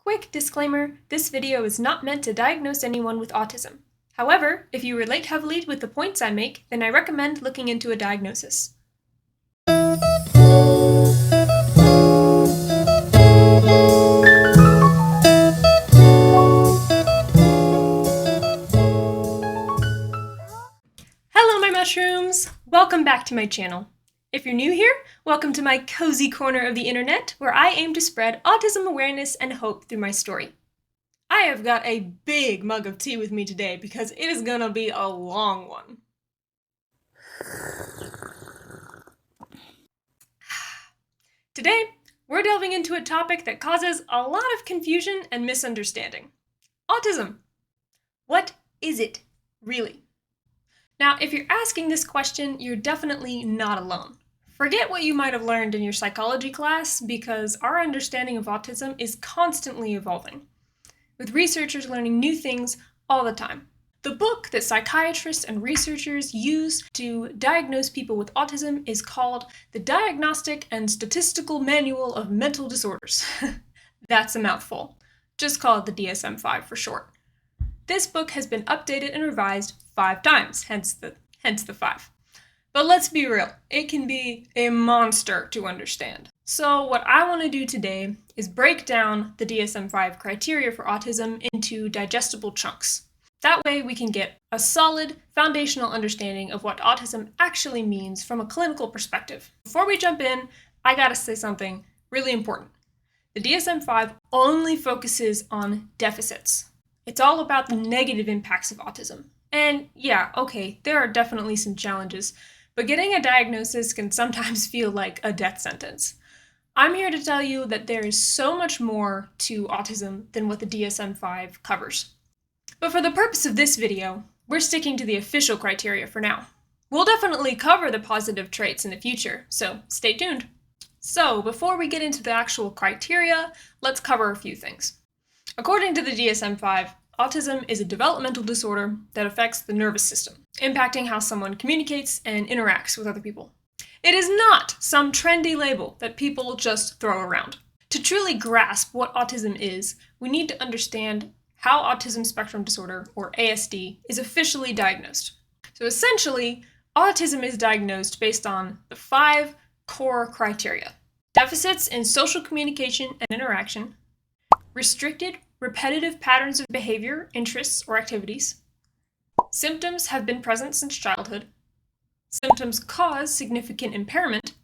Quick disclaimer, this video is not meant to diagnose anyone with autism. However, if you relate heavily with the points I make, then I recommend looking into a diagnosis. Hello my mushrooms! Welcome back to my channel. If you're new here, welcome to my cozy corner of the internet where I aim to spread autism awareness and hope through my story. I have got a big mug of tea with me today because it is gonna be a long one. Today, we're delving into a topic that causes a lot of confusion and misunderstanding. Autism. What is it, really? Now, if you're asking this question, you're definitely not alone. Forget what you might have learned in your psychology class, because our understanding of autism is constantly evolving, with researchers learning new things all the time. The book that psychiatrists and researchers use to diagnose people with autism is called the Diagnostic and Statistical Manual of Mental Disorders. That's a mouthful. Just call it the DSM-5 for short. This book has been updated and revised 5 times, hence the 5. But let's be real, it can be a monster to understand. So what I want to do today is break down the DSM-5 criteria for autism into digestible chunks. That way we can get a solid foundational understanding of what autism actually means from a clinical perspective. Before we jump in, I gotta say something really important. The DSM-5 only focuses on deficits. It's all about the negative impacts of autism. And yeah, okay, there are definitely some challenges, but getting a diagnosis can sometimes feel like a death sentence. I'm here to tell you that there is so much more to autism than what the DSM-5 covers. But for the purpose of this video, we're sticking to the official criteria for now. We'll definitely cover the positive traits in the future, so stay tuned. So before we get into the actual criteria, let's cover a few things. According to the DSM-5, autism is a developmental disorder that affects the nervous system, impacting how someone communicates and interacts with other people. It is not some trendy label that people just throw around. To truly grasp what autism is, we need to understand how Autism Spectrum Disorder, or ASD, is officially diagnosed. So essentially, autism is diagnosed based on the 5 core criteria: deficits in social communication and interaction, restricted, repetitive patterns of behavior, interests, or activities, symptoms have been present since childhood, symptoms cause significant impairment,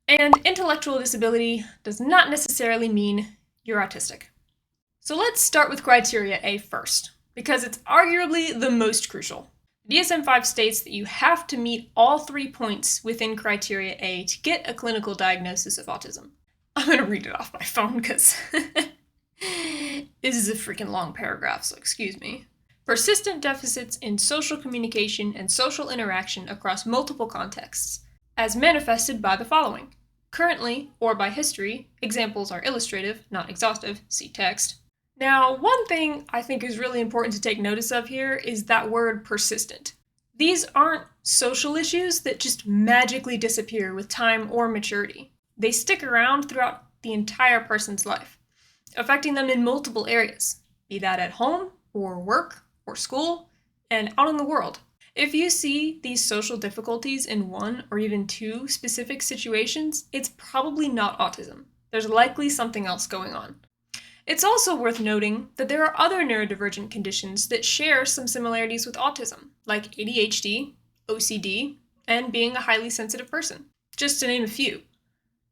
and intellectual disability does not necessarily mean you're autistic. So let's start with criteria A first, because it's arguably the most crucial. DSM-5 states that you have to meet all 3 points within criteria A to get a clinical diagnosis of autism. I'm going to read it off my phone because this is a freaking long paragraph, so excuse me. Persistent deficits in social communication and social interaction across multiple contexts, as manifested by the following. Currently, or by history, examples are illustrative, not exhaustive, see text. Now, one thing I think is really important to take notice of here is that word persistent. These aren't social issues that just magically disappear with time or maturity. They stick around throughout the entire person's life, affecting them in multiple areas, be that at home, or work, or school, and out in the world. If you see these social difficulties in 1 or even 2 specific situations, it's probably not autism. There's likely something else going on. It's also worth noting that there are other neurodivergent conditions that share some similarities with autism, like ADHD, OCD, and being a highly sensitive person, just to name a few.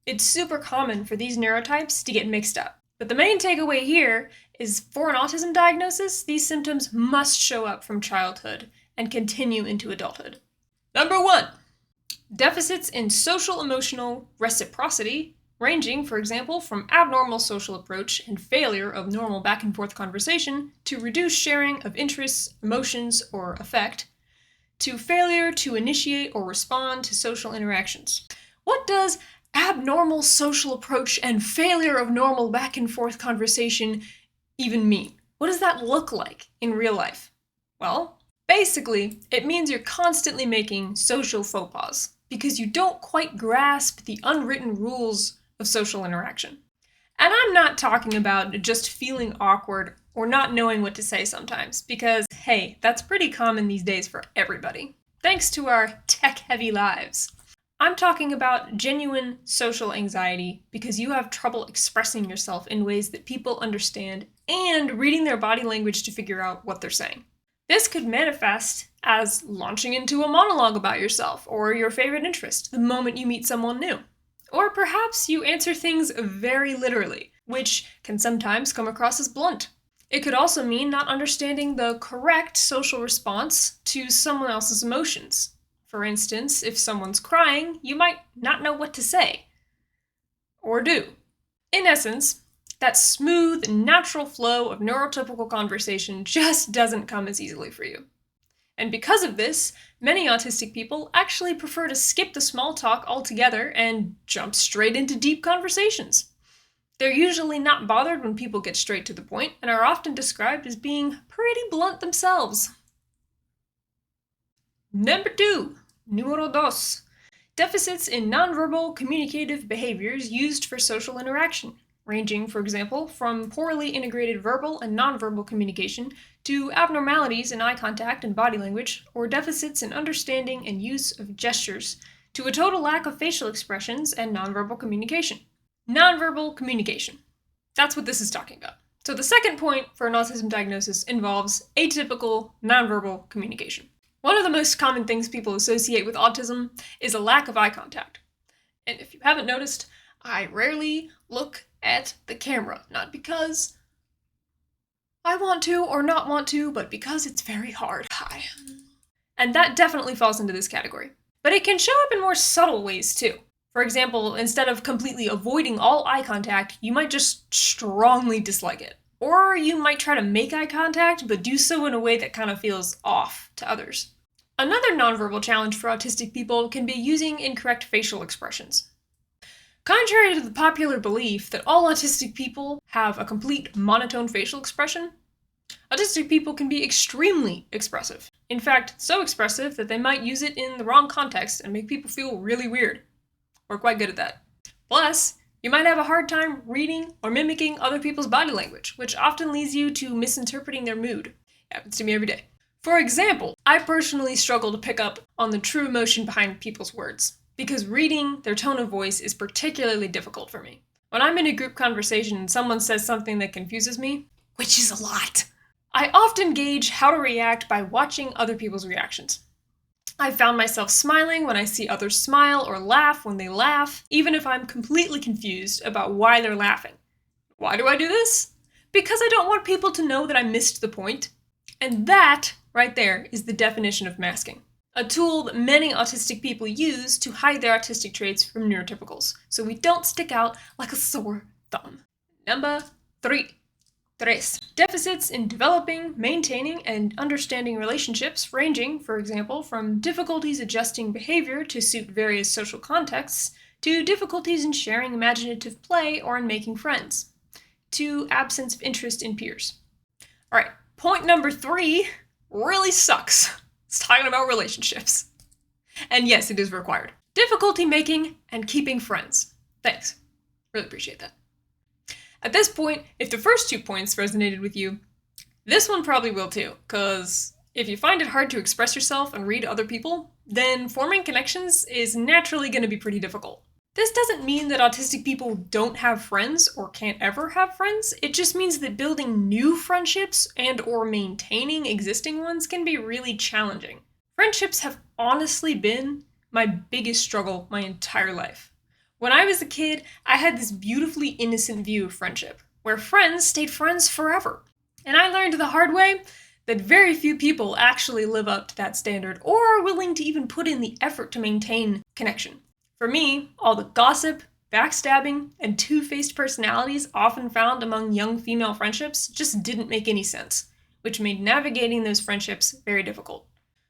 It's super common for these neurotypes to get mixed up. But the main takeaway here is for an autism diagnosis, these symptoms must show up from childhood and continue into adulthood. Number 1, deficits in social emotional reciprocity, ranging, for example, from abnormal social approach and failure of normal back and forth conversation to reduced sharing of interests, emotions, or affect, to failure to initiate or respond to social interactions. What does abnormal social approach and failure of normal back and forth conversation even mean? What does that look like in real life? Well, basically, it means you're constantly making social faux pas because you don't quite grasp the unwritten rules of social interaction. And I'm not talking about just feeling awkward or not knowing what to say sometimes, because hey, that's pretty common these days for everybody, thanks to our tech-heavy lives. I'm talking about genuine social anxiety because you have trouble expressing yourself in ways that people understand and reading their body language to figure out what they're saying. This could manifest as launching into a monologue about yourself or your favorite interest the moment you meet someone new. Or perhaps you answer things very literally, which can sometimes come across as blunt. It could also mean not understanding the correct social response to someone else's emotions. For instance, if someone's crying, you might not know what to say. Or do. In essence, that smooth, natural flow of neurotypical conversation just doesn't come as easily for you. And because of this, many autistic people actually prefer to skip the small talk altogether and jump straight into deep conversations. They're usually not bothered when people get straight to the point and are often described as being pretty blunt themselves. Number 2, número dos, deficits in nonverbal communicative behaviors used for social interaction, ranging, for example, from poorly integrated verbal and nonverbal communication to abnormalities in eye contact and body language, or deficits in understanding and use of gestures, to a total lack of facial expressions and nonverbal communication. Nonverbal communication. That's what this is talking about. So the second point for an autism diagnosis involves atypical nonverbal communication. One of the most common things people associate with autism is a lack of eye contact. And if you haven't noticed, I rarely look at the camera, not because I want to or not want to, but because it's very hard. Hi. And that definitely falls into this category. But it can show up in more subtle ways too. For example, instead of completely avoiding all eye contact, you might just strongly dislike it. Or you might try to make eye contact, but do so in a way that kind of feels off to others. Another nonverbal challenge for autistic people can be using incorrect facial expressions. Contrary to the popular belief that all autistic people have a complete monotone facial expression, autistic people can be extremely expressive. In fact, so expressive that they might use it in the wrong context and make people feel really weird. We're quite good at that. Plus, you might have a hard time reading or mimicking other people's body language, which often leads you to misinterpreting their mood. It happens to me every day. For example, I personally struggle to pick up on the true emotion behind people's words, because reading their tone of voice is particularly difficult for me. When I'm in a group conversation and someone says something that confuses me, which is a lot, I often gauge how to react by watching other people's reactions. I've found myself smiling when I see others smile or laugh when they laugh, even if I'm completely confused about why they're laughing. Why do I do this? Because I don't want people to know that I missed the point. And that, right there, is the definition of masking. A tool that many autistic people use to hide their autistic traits from neurotypicals, so we don't stick out like a sore thumb. Number 3. Deficits in developing, maintaining, and understanding relationships, ranging, for example, from difficulties adjusting behavior to suit various social contexts, to difficulties in sharing imaginative play or in making friends, to absence of interest in peers. Alright, point number 3 really sucks. It's talking about relationships. And yes, it is required. Difficulty making and keeping friends. Thanks. Really appreciate that. At this point, if the first 2 points resonated with you, this one probably will too, because if you find it hard to express yourself and read other people, then forming connections is naturally going to be pretty difficult. This doesn't mean that autistic people don't have friends or can't ever have friends. It just means that building new friendships and or maintaining existing ones can be really challenging. Friendships have honestly been my biggest struggle my entire life. When I was a kid, I had this beautifully innocent view of friendship, where friends stayed friends forever. And I learned the hard way that very few people actually live up to that standard or are willing to even put in the effort to maintain connection. For me, all the gossip, backstabbing, and two-faced personalities often found among young female friendships just didn't make any sense, which made navigating those friendships very difficult.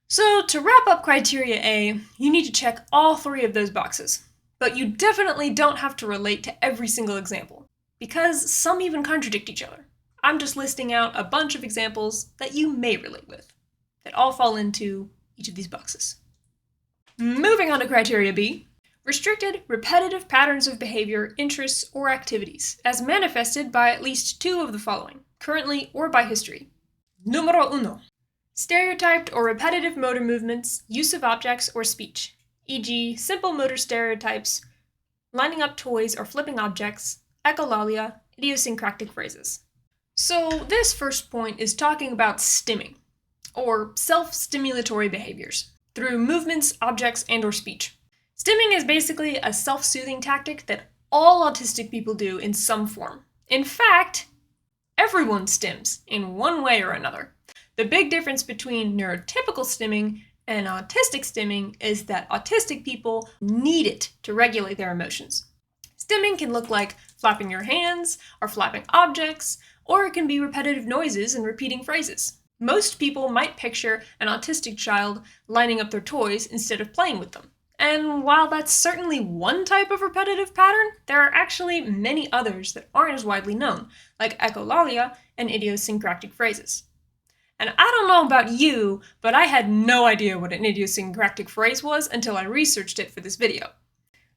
So to wrap up criteria A, you need to check all 3 of those boxes. But you definitely don't have to relate to every single example, because some even contradict each other. I'm just listing out a bunch of examples that you may relate with, that all fall into each of these boxes. Moving on to criteria B, Restricted, repetitive patterns of behavior, interests, or activities, as manifested by at least two of the following, currently or by history. Numero uno. Stereotyped or repetitive motor movements, use of objects, or speech, e.g., simple motor stereotypes, lining up toys or flipping objects, echolalia, idiosyncratic phrases. So this first point is talking about stimming, or self-stimulatory behaviors, through movements, objects, and/or speech. Stimming is basically a self-soothing tactic that all autistic people do in some form. In fact, everyone stims in one way or another. The big difference between neurotypical stimming and autistic stimming is that autistic people need it to regulate their emotions. Stimming can look like flapping your hands or flapping objects, or it can be repetitive noises and repeating phrases. Most people might picture an autistic child lining up their toys instead of playing with them. And while that's certainly one type of repetitive pattern, there are actually many others that aren't as widely known, like echolalia and idiosyncratic phrases. And I don't know about you, but I had no idea what an idiosyncratic phrase was until I researched it for this video.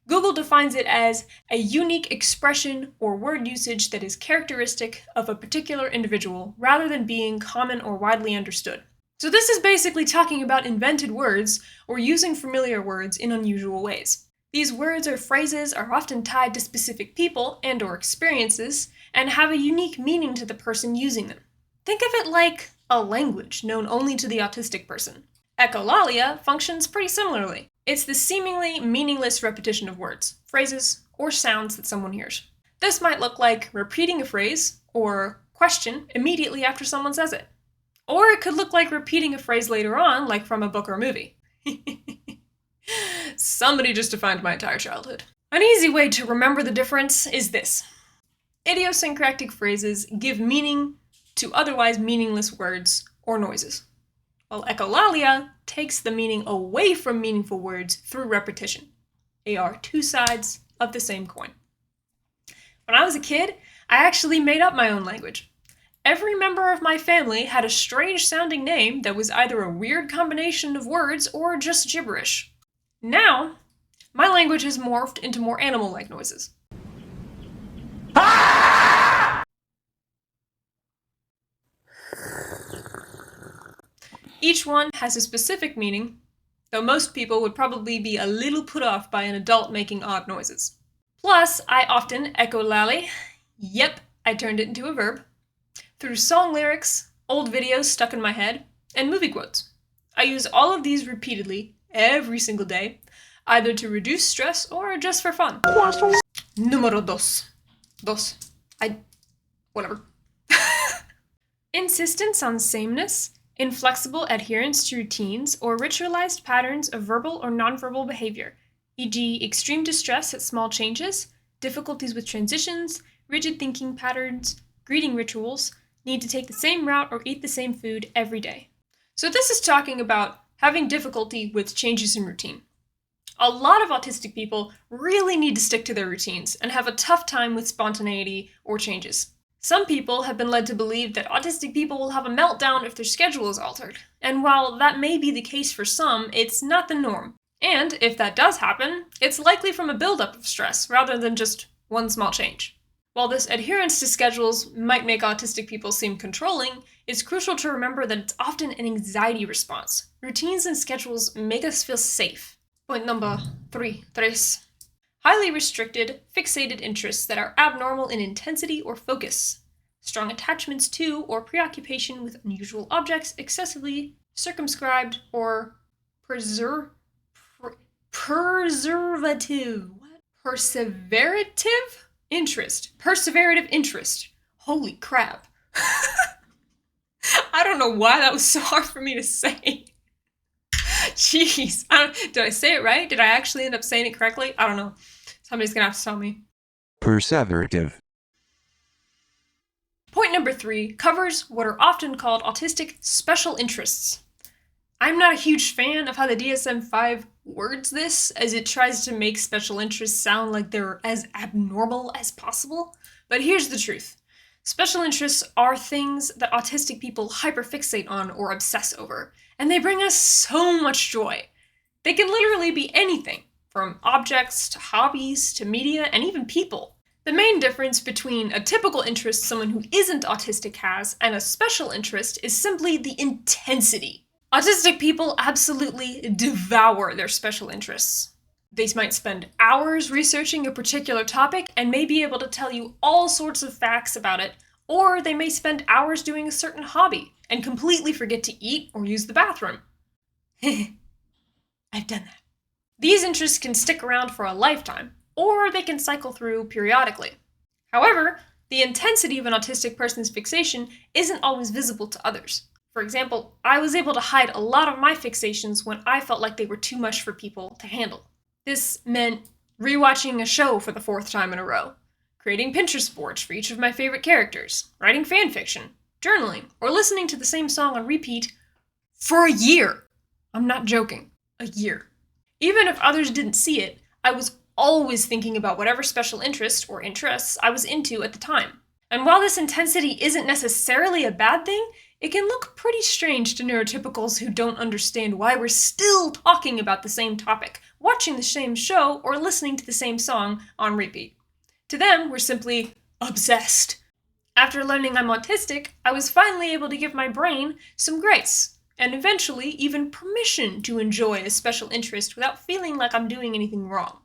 Google defines it as a unique expression or word usage that is characteristic of a particular individual rather than being common or widely understood. So this is basically talking about invented words or using familiar words in unusual ways. These words or phrases are often tied to specific people and/or experiences and have a unique meaning to the person using them. Think of it like a language known only to the autistic person. Echolalia functions pretty similarly. It's the seemingly meaningless repetition of words, phrases, or sounds that someone hears. This might look like repeating a phrase or question immediately after someone says it. Or it could look like repeating a phrase later on, like from a book or movie. Somebody just defined my entire childhood. An easy way to remember the difference is this. Idiosyncratic phrases give meaning to otherwise meaningless words or noises, while echolalia takes the meaning away from meaningful words through repetition. They are two sides of the same coin. When I was a kid, I actually made up my own language. Every member of my family had a strange-sounding name that was either a weird combination of words or just gibberish. Now, my language has morphed into more animal-like noises. Each one has a specific meaning, though most people would probably be a little put off by an adult making odd noises. Plus, I often echolally, yep, I turned it into a verb, through song lyrics, old videos stuck in my head, and movie quotes. I use all of these repeatedly, every single day, either to reduce stress or just for fun. Número dos. Whatever. Insistence on sameness, inflexible adherence to routines, or ritualized patterns of verbal or nonverbal behavior, e.g., extreme distress at small changes, difficulties with transitions, rigid thinking patterns, greeting rituals, need to take the same route or eat the same food every day. So this is talking about having difficulty with changes in routine. A lot of autistic people really need to stick to their routines and have a tough time with spontaneity or changes. Some people have been led to believe that autistic people will have a meltdown if their schedule is altered, and while that may be the case for some, it's not the norm. And if that does happen, it's likely from a buildup of stress rather than just one small change. While this adherence to schedules might make autistic people seem controlling, it's crucial to remember that it's often an anxiety response. Routines and schedules make us feel safe. Point number 3. Highly restricted, fixated interests that are abnormal in intensity or focus. Strong attachments to or preoccupation with unusual objects, excessively circumscribed or perseverative. Perseverative interest. Holy crap. I don't know why that was so hard for me to say. Jeez. Did I say it right? Did I actually end up saying it correctly? I don't know. Somebody's gonna have to tell me. Perseverative. Point number 3 covers what are often called autistic special interests. I'm not a huge fan of how the DSM-5 words this, as it tries to make special interests sound like they're as abnormal as possible. But here's the truth. Special interests are things that autistic people hyperfixate on or obsess over, and they bring us so much joy. They can literally be anything. from objects to hobbies to media and even people. The main difference between a typical interest someone who isn't autistic has and a special interest is simply the intensity. Autistic people absolutely devour their special interests. They might spend hours researching a particular topic and may be able to tell you all sorts of facts about it, or they may spend hours doing a certain hobby and completely forget to eat or use the bathroom. I've done that. These interests can stick around for a lifetime, or they can cycle through periodically. However, the intensity of an autistic person's fixation isn't always visible to others. For example, I was able to hide a lot of my fixations when I felt like they were too much for people to handle. This meant rewatching a show for the 4th time in a row, creating Pinterest boards for each of my favorite characters, writing fanfiction, journaling, or listening to the same song on repeat for a year. I'm not joking. A year. Even if others didn't see it, I was always thinking about whatever special interest or interests I was into at the time. And while this intensity isn't necessarily a bad thing, it can look pretty strange to neurotypicals who don't understand why we're still talking about the same topic, watching the same show, or listening to the same song on repeat. To them, we're simply obsessed. After learning I'm autistic, I was finally able to give my brain some grace, and eventually even permission to enjoy a special interest without feeling like I'm doing anything wrong.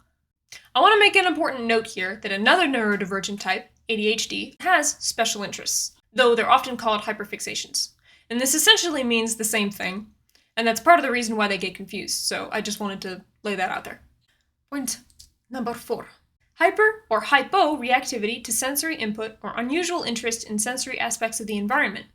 I want to make an important note here that another neurodivergent type, ADHD, has special interests, though they're often called hyperfixations. And this essentially means the same thing, and that's part of the reason why they get confused, so I just wanted to lay that out there. Point number 4. Hyper or hypo-reactivity to sensory input or unusual interest in sensory aspects of the environment.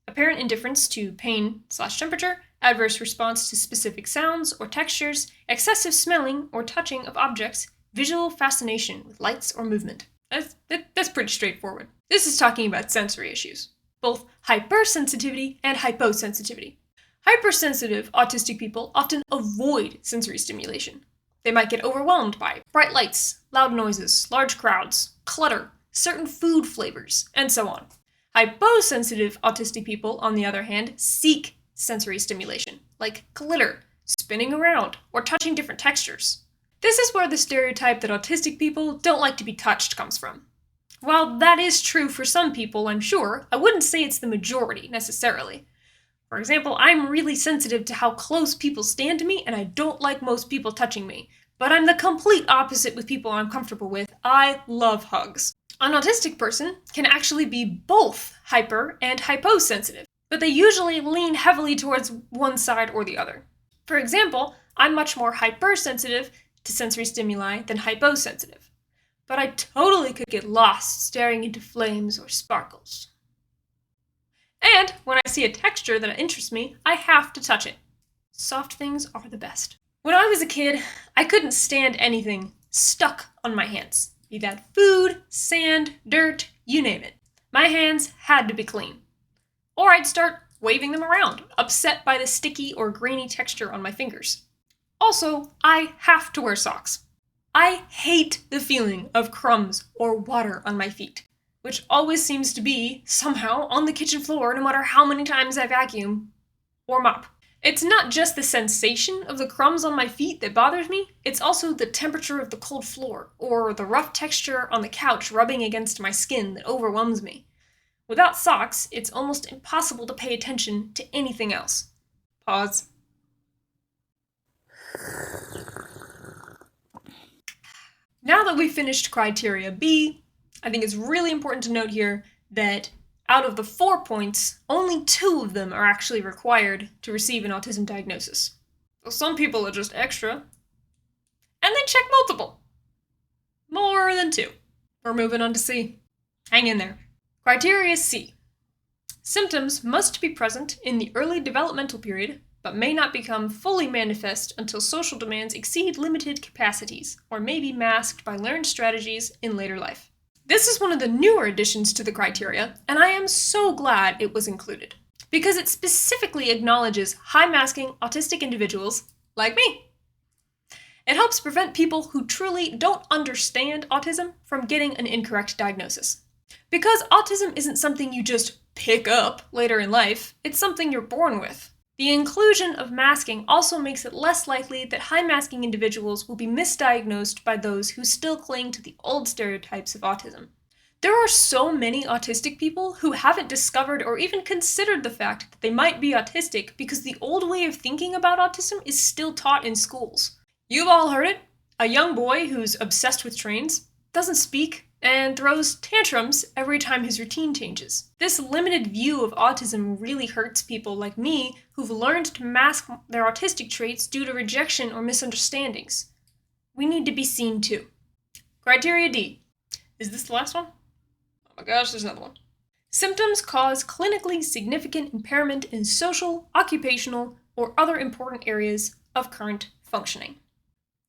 Apparent indifference to pain/temperature, adverse response to specific sounds or textures, excessive smelling or touching of objects, visual fascination with lights or movement. That's pretty straightforward. This is talking about sensory issues, both hypersensitivity and hyposensitivity. Hypersensitive autistic people often avoid sensory stimulation. They might get overwhelmed by bright lights, loud noises, large crowds, clutter, certain food flavors, and so on. Hyposensitive autistic people, on the other hand, seek sensory stimulation, like glitter, spinning around, or touching different textures. This is where the stereotype that autistic people don't like to be touched comes from. While that is true for some people, I'm sure, I wouldn't say it's the majority, necessarily. For example, I'm really sensitive to how close people stand to me, and I don't like most people touching me. But I'm the complete opposite with people I'm comfortable with. I love hugs. An autistic person can actually be both hyper and hyposensitive, but they usually lean heavily towards one side or the other. For example, I'm much more hypersensitive to sensory stimuli than hyposensitive, but I totally could get lost staring into flames or sparkles. And when I see a texture that interests me, I have to touch it. Soft things are the best. When I was a kid, I couldn't stand anything stuck on my hands. Be that food, sand, dirt, you name it. My hands had to be clean. Or I'd start waving them around, upset by the sticky or grainy texture on my fingers. Also, I have to wear socks. I hate the feeling of crumbs or water on my feet, which always seems to be, somehow, on the kitchen floor no matter how many times I vacuum or mop. It's not just the sensation of the crumbs on my feet that bothers me, it's also the temperature of the cold floor, or the rough texture on the couch rubbing against my skin that overwhelms me. Without socks, it's almost impossible to pay attention to anything else. Pause. Now that we've finished criteria B, I think it's really important to note here that out of the 4 points, only 2 of them are actually required to receive an autism diagnosis. So some people are just extra, and they check multiple. More than 2. We're moving on to C. Hang in there. Criteria C. Symptoms must be present in the early developmental period, but may not become fully manifest until social demands exceed limited capacities, or may be masked by learned strategies in later life. This is one of the newer additions to the criteria, and I am so glad it was included, because it specifically acknowledges high-masking autistic individuals like me. It helps prevent people who truly don't understand autism from getting an incorrect diagnosis. Because autism isn't something you just pick up later in life, it's something you're born with. The inclusion of masking also makes it less likely that high-masking individuals will be misdiagnosed by those who still cling to the old stereotypes of autism. There are so many autistic people who haven't discovered or even considered the fact that they might be autistic because the old way of thinking about autism is still taught in schools. You've all heard it. A young boy who's obsessed with trains, doesn't speak, and throws tantrums every time his routine changes. This limited view of autism really hurts people like me who've learned to mask their autistic traits due to rejection or misunderstandings. We need to be seen too. Criteria D. Is this the last one? Oh my gosh, there's another one. Symptoms cause clinically significant impairment in social, occupational, or other important areas of current functioning.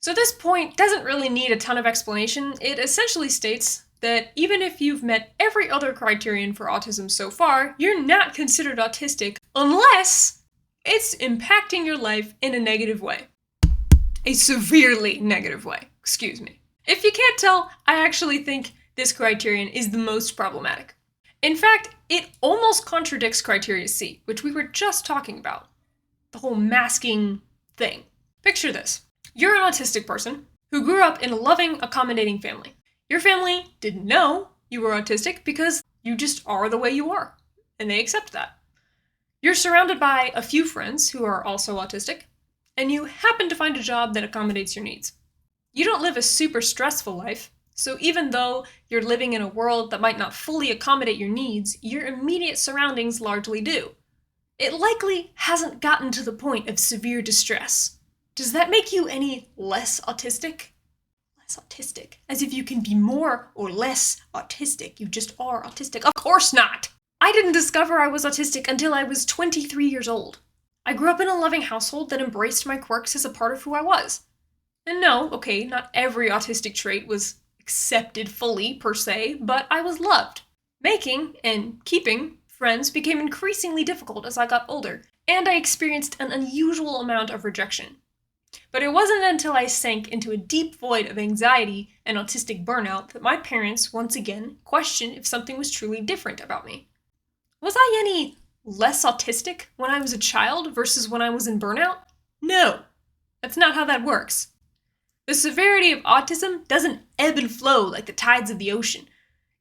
So this point doesn't really need a ton of explanation. It essentially states that even if you've met every other criterion for autism so far, you're not considered autistic unless it's impacting your life in a negative way. A severely negative way, excuse me. If you can't tell, I actually think this criterion is the most problematic. In fact, it almost contradicts criteria C, which we were just talking about. The whole masking thing. Picture this. You're an autistic person who grew up in a loving, accommodating family. Your family didn't know you were autistic because you just are the way you are, and they accept that. You're surrounded by a few friends who are also autistic, and you happen to find a job that accommodates your needs. You don't live a super stressful life, so even though you're living in a world that might not fully accommodate your needs, your immediate surroundings largely do. It likely hasn't gotten to the point of severe distress. Does that make you any less autistic? Less autistic. As if you can be more or less autistic. You just are autistic. Of course not! I didn't discover I was autistic until I was 23 years old. I grew up in a loving household that embraced my quirks as a part of who I was. And no, okay, not every autistic trait was accepted fully, per se, but I was loved. Making and keeping friends became increasingly difficult as I got older, and I experienced an unusual amount of rejection. But it wasn't until I sank into a deep void of anxiety and autistic burnout that my parents once again questioned if something was truly different about me. Was I any less autistic when I was a child versus when I was in burnout? No, that's not how that works. The severity of autism doesn't ebb and flow like the tides of the ocean.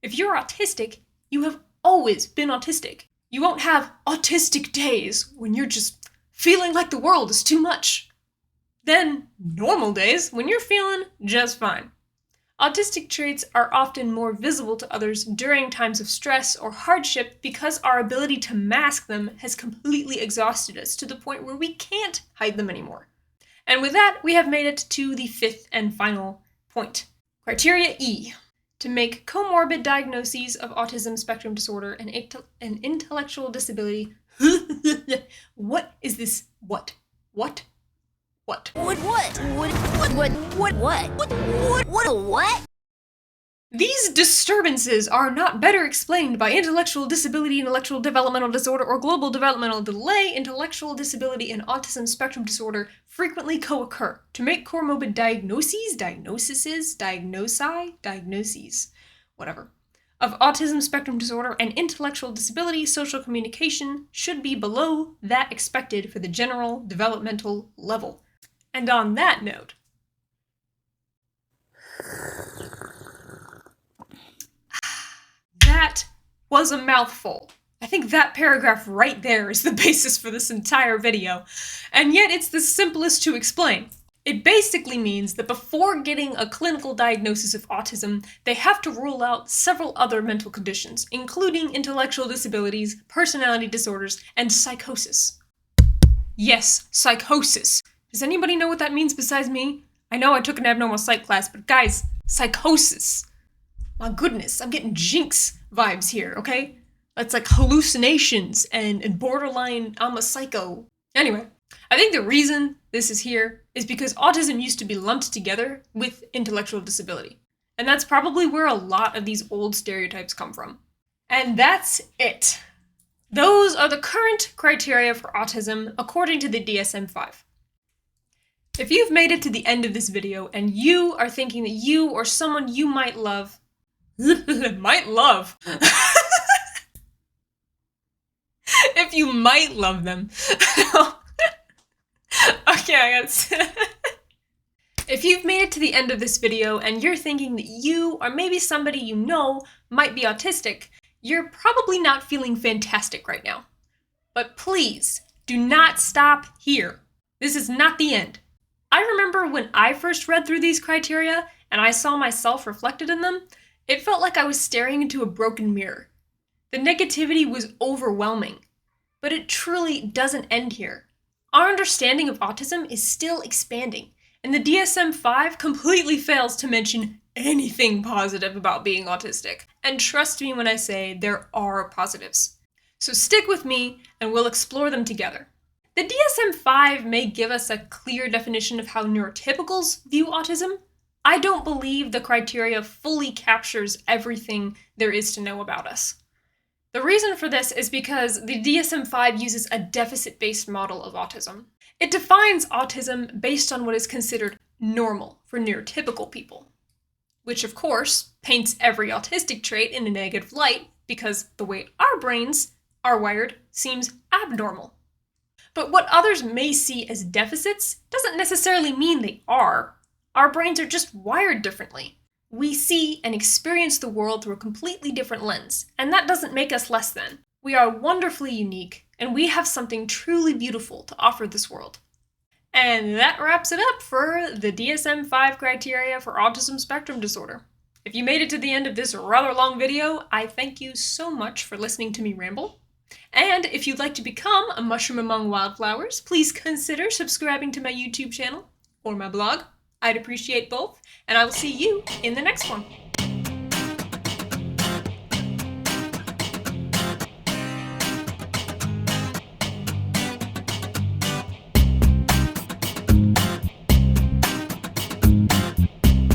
If you're autistic, you have always been autistic. You won't have autistic days when you're just feeling like the world is too much. Then, normal days when you're feeling just fine. Autistic traits are often more visible to others during times of stress or hardship because our ability to mask them has completely exhausted us to the point where we can't hide them anymore. And with that, we have made it to the fifth and final point. Criteria E. To make comorbid diagnoses of autism spectrum disorder and intellectual disability. What is this? What? What? These disturbances are not better explained by intellectual disability, intellectual developmental disorder, or global developmental delay. Intellectual disability and autism spectrum disorder frequently co-occur. To make comorbid diagnoses, whatever, of autism spectrum disorder and intellectual disability, social communication should be below that expected for the general developmental level. And on that note, that was a mouthful. I think that paragraph right there is the basis for this entire video, and yet it's the simplest to explain. It basically means that before getting a clinical diagnosis of autism, they have to rule out several other mental conditions, including intellectual disabilities, personality disorders, and psychosis. Yes, psychosis. Does anybody know what that means besides me? I know I took an abnormal psych class, but guys, psychosis. My goodness, I'm getting Jinx vibes here, okay? That's like hallucinations and borderline I'm a psycho. Anyway, I think the reason this is here is because autism used to be lumped together with intellectual disability. And that's probably where a lot of these old stereotypes come from. And that's it. Those are the current criteria for autism according to the DSM-5. If you've made it to the end of this video and you are thinking that you or someone you might love if if you might love them. Okay, I gotta If you've made it to the end of this video and you're thinking that you, or maybe somebody you know, might be autistic, you're probably not feeling fantastic right now. But please, do not stop here. This is not the end. I remember when I first read through these criteria and I saw myself reflected in them, it felt like I was staring into a broken mirror. The negativity was overwhelming. But it truly doesn't end here. Our understanding of autism is still expanding, and the DSM-5 completely fails to mention anything positive about being autistic. And trust me when I say there are positives. So stick with me and we'll explore them together. The DSM-5 may give us a clear definition of how neurotypicals view autism. I don't believe the criteria fully captures everything there is to know about us. The reason for this is because the DSM-5 uses a deficit-based model of autism. It defines autism based on what is considered normal for neurotypical people, which of course paints every autistic trait in a negative light because the way our brains are wired seems abnormal. But what others may see as deficits doesn't necessarily mean they are. Our brains are just wired differently. We see and experience the world through a completely different lens, and that doesn't make us less than. We are wonderfully unique, and we have something truly beautiful to offer this world. And that wraps it up for the DSM-5 criteria for autism spectrum disorder. If you made it to the end of this rather long video, I thank you so much for listening to me ramble. And if you'd like to become a mushroom among wildflowers, please consider subscribing to my YouTube channel or my blog. I'd appreciate both, and I will see you in the next one.